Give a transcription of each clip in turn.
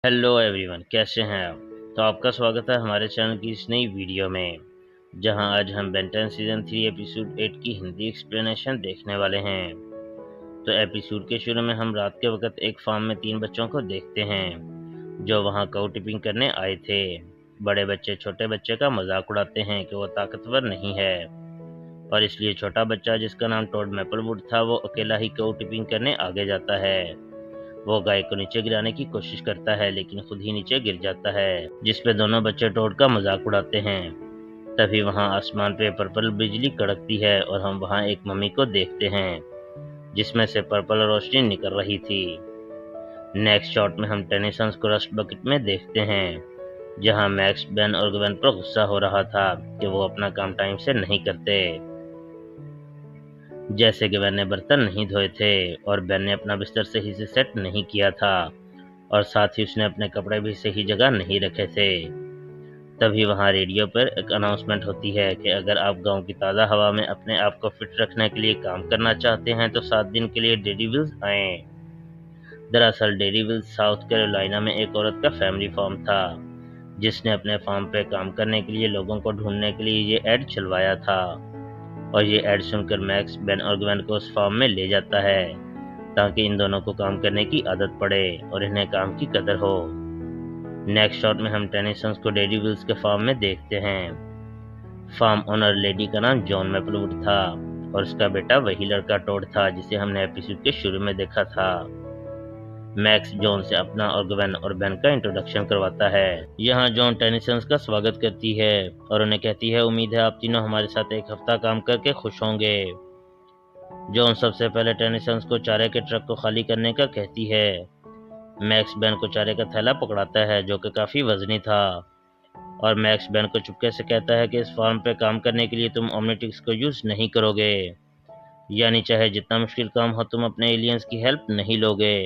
Hello everyone, कैसे हैं आप। तो आपका स्वागत है हमारे चैनल की इस नई वीडियो में, जहां आज हम बेन 10 सीजन 3 एपिसोड 8 की हिंदी एक्सप्लेनेशन देखने वाले हैं। तो एपिसोड के शुरू में हम रात के वक्त एक फार्म में 3 बच्चों को देखते हैं जो वहां काउ टिपिंग करने आए थे। बड़े बच्चे छोटे बच्चे का मजाक उड़ाते हैं कि वो ताकतवर नहीं है, और इसलिए छोटा बच्चा जिसका नाम टॉड मैपलवुड था वो अकेला ही काउ टिपिंग करने आगे जाता है। वो गाय को नीचे गिराने की कोशिश करता है लेकिन खुद ही नीचे गिर जाता है, जिस पे दोनों बच्चे टोड का मजाक उड़ाते हैं। तभी वहां आसमान पे पर्पल बिजली कड़कती है और हम वहां एक मम्मी को देखते हैं जिसमें से पर्पल रोशनी निकल रही थी। नेक्स्ट शॉट में हम टेनिसंस को रस्ट बकेट में देखते हैं, जहां मैक्स, बेन और ग्वेन पर गुस्सा हो रहा था कि वो अपना काम टाइम से नहीं करते। जैसे कि बेन ने बर्तन नहीं धोए थे और बेन ने अपना बिस्तर सही से सेट नहीं किया था, और साथ ही उसने अपने कपड़े भी सही जगह नहीं रखे थे। तभी वहां रेडियो पर एक अनाउंसमेंट होती है कि अगर आप गांव की ताज़ा हवा में अपने आप को फिट रखने के लिए काम करना चाहते हैं तो 7 दिन के लिए डेरी विल्स आएं। दरअसल डेरी विल्स साउथ कैरोलिना में एक औरत का फैमिली फार्म था जिसने अपने फार्म पे काम करने के लिए लोगों को ढूंढने के लिए ये एड चलवाया था। और ये एड सुनकर मैक्स, बेन और ग्वेन को उस फार्म में ले जाता है ताकि इन दोनों को काम करने की आदत पड़े और इन्हें काम की कदर हो। नेक्स्ट शॉट में हम टेनिसंस को डेरी विल्स के फार्म में देखते हैं। फार्म ओनर लेडी का नाम जॉन मैपलवुड था और उसका बेटा वही लड़का टोड था जिसे हमने एपिसोड के शुरू में देखा था। मैक्स जॉन से अपना और ग्वेन और बेन का इंट्रोडक्शन करवाता है। यहाँ जॉन टेनिसंस का स्वागत करती है और उन्हें कहती है, उम्मीद है आप तीनों हमारे साथ एक हफ्ता काम करके खुश होंगे। जॉन सबसे पहले टेनिसंस को चारे के ट्रक को खाली करने का कहती है। मैक्स बेन को चारे का थैला पकड़ाता है जो कि काफी वजनी था, और मैक्स बेन को चुपके से कहता है कि इस फार्म पे काम करने के लिए तुम ओमनीट्रिक्स को यूज नहीं करोगे, यानी चाहे जितना मुश्किल काम हो तुम अपने एलियंस की हेल्प नहीं लोगे।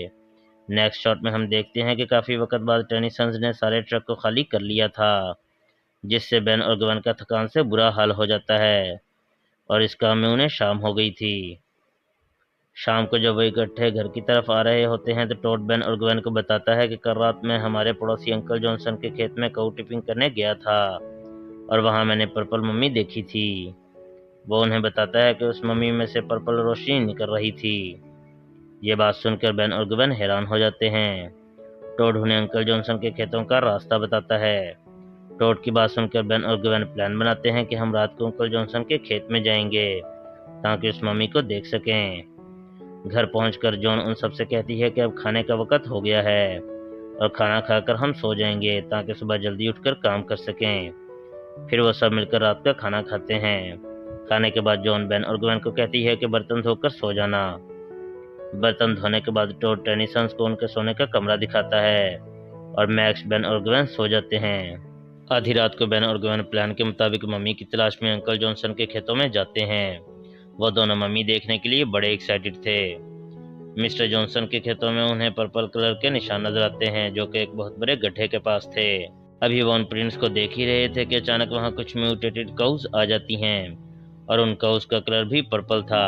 नेक्स्ट शॉट में हम देखते हैं कि काफी वक्त बाद टेनिसंस ने सारे ट्रक को खाली कर लिया था, जिससे बेन और गवन का थकान से बुरा हाल हो जाता है, और इस काम में उन्हें शाम हो गई थी। शाम को जब वो इकट्ठे घर की तरफ आ रहे होते हैं तो टॉड, बेन और ग्वेन को बताता है कि कल रात में हमारे पड़ोसी अंकल जॉनसन के खेत में काऊ टिपिंग करने गया था और वहां मैंने पर्पल मम्मी देखी थी। वो उन्हें बताता है कि उस मम्मी में से पर्पल रोशनी निकल रही थी। ये बात सुनकर बेन और ग्वेन हैरान हो जाते हैं। टॉड उन्हें अंकल जॉनसन के खेतों का रास्ता बताता है। टॉड की बात सुनकर बेन और ग्वेन प्लान बनाते हैं कि हम रात को अंकल जॉनसन के खेत में जाएंगे ताकि उस मम्मी को देख सकें। घर पहुंचकर जॉन उन सबसे कहती है कि अब खाने का वक्त हो गया है और खाना खाकर हम सो जाएंगे ताकि सुबह जल्दी उठकर काम कर सकें। फिर वो सब मिलकर रात का खाना खाते हैं। खाने के बाद जॉन, बेन और ग्वेन को कहती है कि बर्तन धोकर सो जाना। बर्तन धोने के बाद टॉड टेनिसंस को उनके सोने का कमरा दिखाता है और मैक्स, बेन और ग्वेन सो जाते हैं। आधी रात को बेन और ग्वेन प्लान के मुताबिक मम्मी की तलाश में अंकल जॉनसन के खेतों में जाते हैं। वो दोनों मम्मी देखने के लिए बड़े एक्साइटेड थे। मिस्टर जॉनसन के खेतों में उन्हें पर्पल कलर के निशान नजर आते हैं जो कि एक बहुत बड़े गड्ढे के पास थे। अभी वो उन प्रिंट्स को देख ही रहे थे कि अचानक वहां कुछ म्यूटेटेड काउज आ जाती हैं और उन काउज का कलर भी पर्पल था।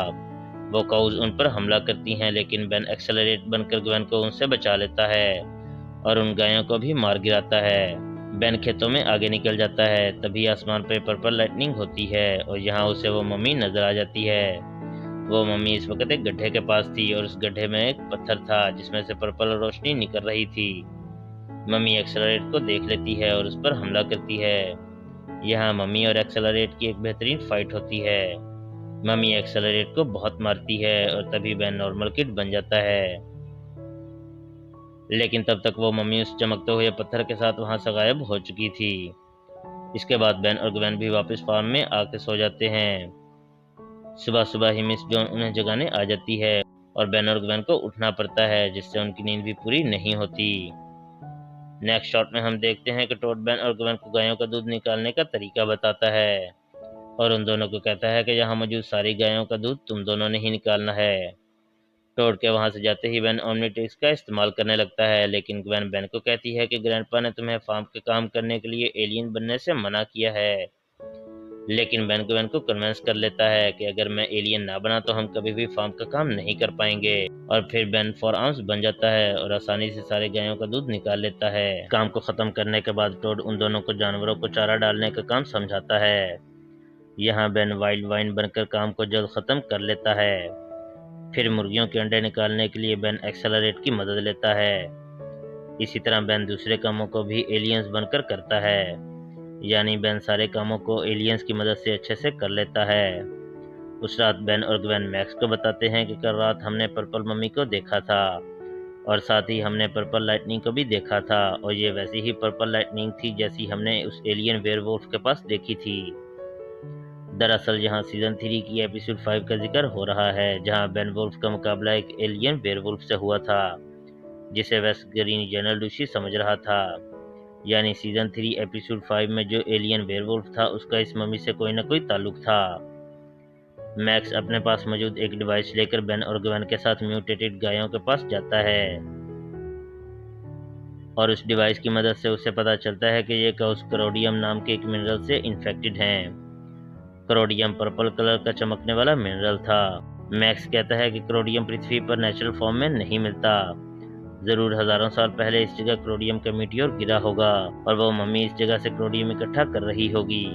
वो काउज उन पर हमला करती हैं लेकिन बेन एक्सेलरेट बनकर ग्वेन को उनसे बचा लेता है और उन गायों को भी मार गिराता है। बेन खेतों में आगे निकल जाता है। तभी आसमान पर पर्पल लाइटनिंग होती है और यहाँ उसे वो मम्मी नजर आ जाती है। वो मम्मी इस वक्त एक गड्ढे के पास थी और उस गड्ढे में एक पत्थर था जिसमें से पर्पल रोशनी निकल रही थी। मम्मी एक्सेलरेट को देख लेती है और उस पर हमला करती है। यहाँ मम्मी और एक्सेलरेट की एक बेहतरीन फाइट होती है। मम्मी एक्सेलरेट को बहुत मारती है और तभी बेन नॉर्मल किड बन जाता है, लेकिन तब तक वो मम्मी उस चमकते हुए पत्थर के साथ वहां से गायब हो चुकी थी। इसके बाद बेन और ग्वेन भी वापस फार्म में आके सो जाते हैं। सुबह सुबह ही मिस जॉन उन्हें जगाने आ जाती है और बेन और ग्वेन को उठना पड़ता है जिससे उनकी नींद भी पूरी नहीं होती। नेक्स्ट शॉट में हम देखते हैं कि टॉड, बेन और ग्वेन को गायों का दूध निकालने का तरीका बताता है और उन दोनों को कहता है कि यहाँ मौजूद सारी गायों का दूध तुम दोनों ने ही निकालना है। टॉड के वहां से जाते ही बेन ओमनीट्रिक्स का इस्तेमाल करने लगता है, लेकिन ग्वेन बेन को कहती है कि ग्रैंडपा ने तुम्हें फार्म के काम करने के लिए एलियन बनने से मना किया है। लेकिन बेन को कन्विंस कर लेता है कि अगर मैं एलियन ना बना तो हम कभी भी फार्म का काम नहीं कर पाएंगे। और फिर बेन 4 आर्म्स बन जाता है और आसानी से सारे गायों का दूध निकाल लेता है। काम को खत्म करने के बाद टोड उन दोनों को जानवरों को चारा डालने का काम समझाता है। यहाँ बेन वाइल्ड वाइन बनकर काम को जल्द खत्म कर लेता है। फिर मुर्गियों के अंडे निकालने के लिए बेन एक्सेलरेट की मदद लेता है। इसी तरह बेन दूसरे कामों को भी एलियंस बनकर करता है, यानी बेन सारे कामों को एलियंस की मदद से अच्छे से कर लेता है। उस रात बेन और ग्वेन मैक्स को बताते हैं कि कल रात हमने पर्पल मम्मी को देखा था और साथ ही हमने पर्पल लाइटनिंग को भी देखा था, और ये वैसी ही पर्पल लाइटनिंग थी जैसी हमने उस एलियन वेयरवुल्फ के पास देखी थी। दरअसल यहाँ सीजन 3 की एपिसोड 5 का जिक्र हो रहा है, जहाँ बेन वुल्फ का मुकाबला एक एलियन वेयरवुल्फ से हुआ था जिसे वेस्ट ग्रीन जनरल डूशी समझ रहा था। यानी सीजन 3 एपिसोड 5 में जो एलियन वेयरवुल्फ था उसका इस मम्मी से कोई न कोई ताल्लुक था। मैक्स अपने पास मौजूद एक डिवाइस लेकर बेन और ग्वेन के साथ म्यूटेटेड गायों के पास जाता है और उस डिवाइस की मदद से उसे पता चलता है कि ये काउस क्रोडियम नाम के एक मिनरल से इन्फेक्टेड हैं। क्रोडियम पर्पल कलर का चमकने वाला मिनरल था। मैक्स कहता है कि क्रोडियम पृथ्वी पर नेचुरल फॉर्म में नहीं मिलता। जरूर हजारों साल पहले इस जगह क्रोडियम का मीटियोर गिरा होगा और वो मम्मी इस जगह से क्रोडियम इकट्ठा कर रही होगी।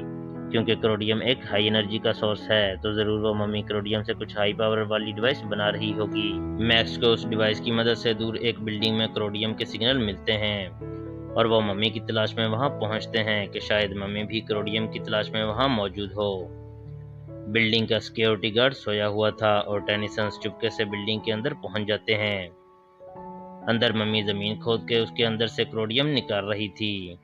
क्योंकि क्रोडियम एक हाई एनर्जी का सोर्स है तो जरूर वो मम्मी क्रोडियम से कुछ हाई पावर वाली डिवाइस बना रही होगी। मैक्स को उस डिवाइस की मदद से दूर एक बिल्डिंग में क्रोडियम के सिग्नल मिलते हैं और वो मम्मी की तलाश में वहां पहुंचते हैं कि शायद मम्मी भी क्रोडियम की तलाश में वहां मौजूद हो। बिल्डिंग का सिक्योरिटी गार्ड सोया हुआ था और टेनिसंस चुपके से बिल्डिंग के अंदर पहुंच जाते हैं। अंदर मम्मी जमीन खोद के उसके अंदर से क्रोडियम निकाल रही थी।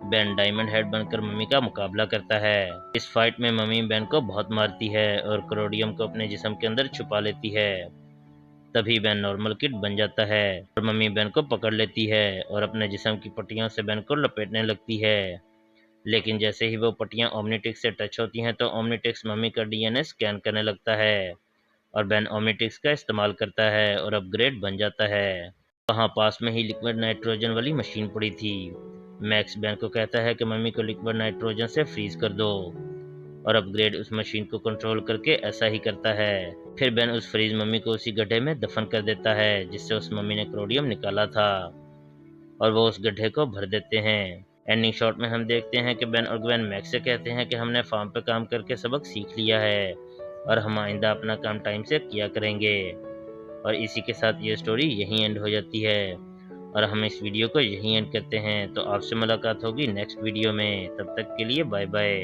बेन डायमंड हेड बनकर मम्मी का मुकाबला करता है। इस फाइट में मम्मी बेन को बहुत मारती है और क्रोडियम को अपने जिस्म के अंदर छुपा लेती है। तभी बेन नॉर्मल किड बन जाता है और मम्मी बेन को पकड़ लेती है और अपने जिस्म की पट्टियों से बेन को लपेटने लगती है। लेकिन जैसे ही वो पट्टियां ओमनीट्रिक्स से टच होती हैं तो ओमनीट्रिक्स मम्मी का डीएनए स्कैन करने लगता है और बेन ओमनीट्रिक्स का इस्तेमाल करता है और अपग्रेड बन जाता है। वहाँ पास में ही लिक्विड नाइट्रोजन वाली मशीन पड़ी थी। मैक्स बेन को कहता है कि मम्मी को लिक्विड नाइट्रोजन से फ्रीज कर दो और अपग्रेड उस मशीन को कंट्रोल करके ऐसा ही करता है। फिर बेन उस फ्रीज मम्मी को उसी गड्ढे में दफन कर देता है जिससे उस मम्मी ने क्रोडियम निकाला था और वो उस गड्ढे को भर देते हैं। एंडिंग शॉट में हम देखते हैं कि बेन और ग्वेन मैक्स से कहते हैं कि हमने फार्म पे काम करके सबक सीख लिया है और हम आइंदा अपना काम टाइम से किया करेंगे। और इसी के साथ ये स्टोरी यहीं एंड हो जाती है और हम इस वीडियो को यहीं एंड करते हैं। तो आपसे मुलाकात होगी नेक्स्ट वीडियो में, तब तक के लिए बाय बाय।